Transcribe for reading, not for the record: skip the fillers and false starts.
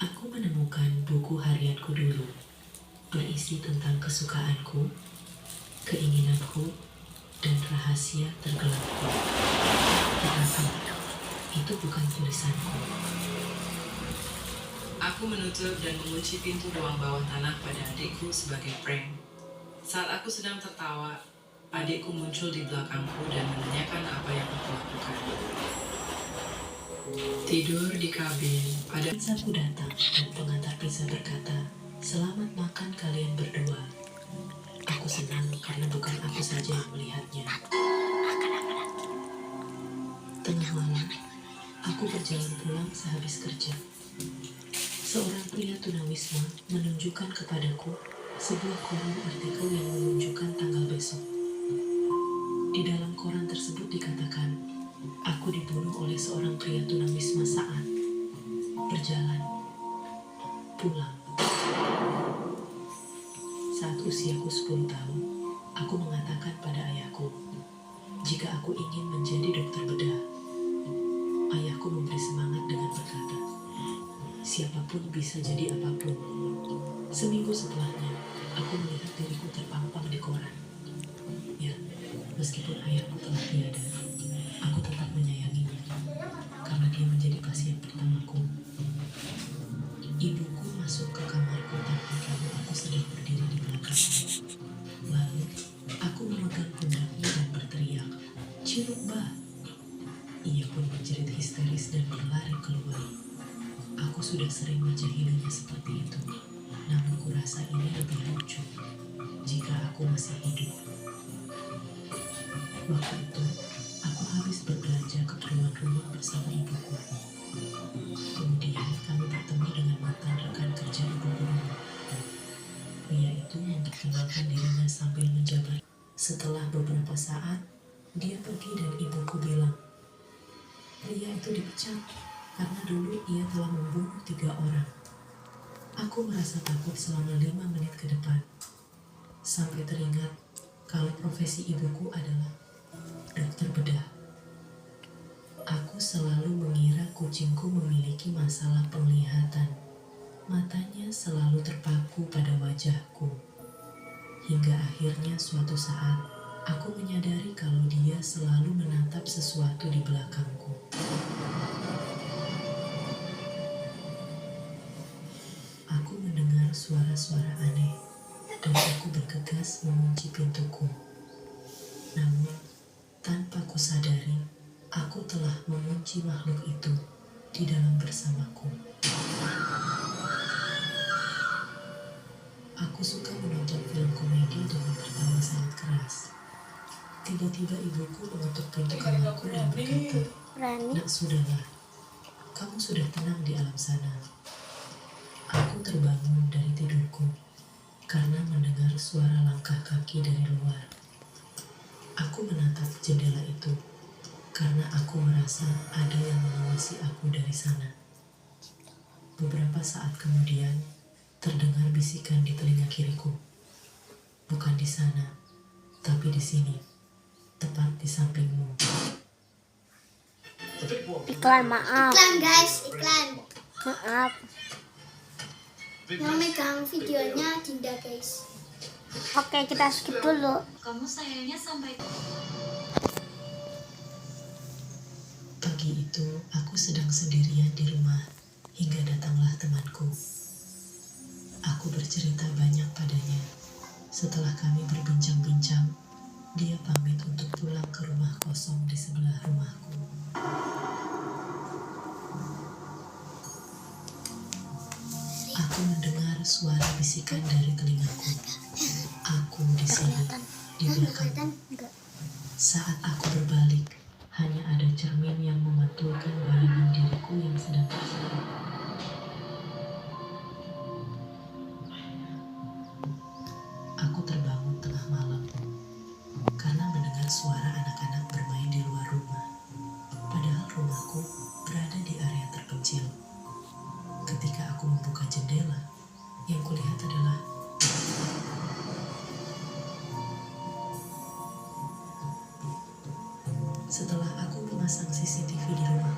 Aku menemukan buku harianku dulu, berisi tentang kesukaanku, keinginanku, dan rahasia tergelapku. Tetapi itu bukan tulisanku. Aku menutup dan mengunci pintu ruang bawah tanah pada adikku sebagai prank. Saat aku sedang tertawa, adikku muncul di belakangku dan menanyakan apa yang aku lakukan. Tidur di kabin pada Pizzaku datang dan pengantar pizza berkata, "Selamat makan kalian berdua." Aku senang karena bukan aku saja yang melihatnya. Tengah malam, aku berjalan pulang sehabis kerja. Seorang pria tunawisma menunjukkan kepadaku sebuah koran artikel yang menunjukkan tanggal besok. Di dalam koran tersebut dikatakan, aku dibunuh oleh seorang pria tunawisma saat berjalan pulang. Saat usiaku 10 tahun, aku mengatakan pada ayahku, jika aku ingin menjadi dokter bedah. Ayahku memberi semangat dengan berkata, siapapun bisa jadi apapun. Seminggu setelahnya, aku melihat diriku terpampang di koran. Ya, meskipun ayahku telah tiada, aku tetap menyayanginya, karena dia menjadi pasien pertamaku. Ibuku masuk ke kamarku tanpa tahu aku sedang berdiri di belakangnya. Lalu, aku memegang pundaknya dan berteriak, "Ciluk, Bah!" Ia pun menjerit histeris dan berlari keluar. Aku sudah sering menjahilinya seperti itu, namun kurasa ini lebih lucu jika aku masih hidup. Waktu itu, aku habis berbelanja ke keluar bersama ibuku. Kemudian kami bertemu dengan mantan rekan kerja ibuku. Pria itu memperkenalkan dirinya sambil menjabat. Setelah beberapa saat, dia pergi dan ibuku bilang, pria itu dipecat karena dulu ia telah membunuh 3 orang. Aku merasa takut selama 5 menit ke depan, sampai teringat kalau profesi ibuku adalah dokter bedah. Aku selalu mengira kucingku memiliki masalah penglihatan. Matanya selalu terpaku pada wajahku. Hingga akhirnya suatu saat, aku menyadari kalau dia selalu menatap sesuatu di belakangku. Aku mendengar suara-suara aneh, dan aku bergegas mengunci pintuku. Namun, tanpa kusadari, aku telah mengunci makhluk itu di dalam bersamaku. Aku suka menonton film komedi dengan tertawa sangat keras. Tiba-tiba ibuku mengetuk pintu kamarku dan berkata, "Nak, sudahlah. Kamu sudah tenang di alam sana." Aku terbangun dari tidurku karena mendengar suara langkah kaki dari luar. Aku menatap jendela itu karena aku merasa ada yang mengawasi aku dari sana. Beberapa saat kemudian, terdengar bisikan di telinga kiriku. Bukan di sana, tapi di sini, tepat di sampingmu. Iklan, maaf. Iklan guys, iklan. Maaf. Yang megang videonya Dinda guys. Oke, kita skip dulu. Kamu sayangnya sampai Pagi itu, aku sedang sendirian di rumah hingga datanglah temanku. Aku bercerita banyak padanya. Setelah kami berbincang-bincang, dia pamit untuk pulang ke rumah kosong di sebelah rumahku. Aku mendengar suara bisikan dari telingaku. Aku di sini, di belakang. Saat aku berbalik, hanya ada cermin yang memantulkan bayangan diriku yang sedang tersenyum. Aku terbangun tengah malam karena mendengar suara anak-anak bermain di luar rumah. Padahal rumahku berada di area terpencil. Ketika aku membuka jendela, yang kulihat adalah setelah aku memasang CCTV di rumah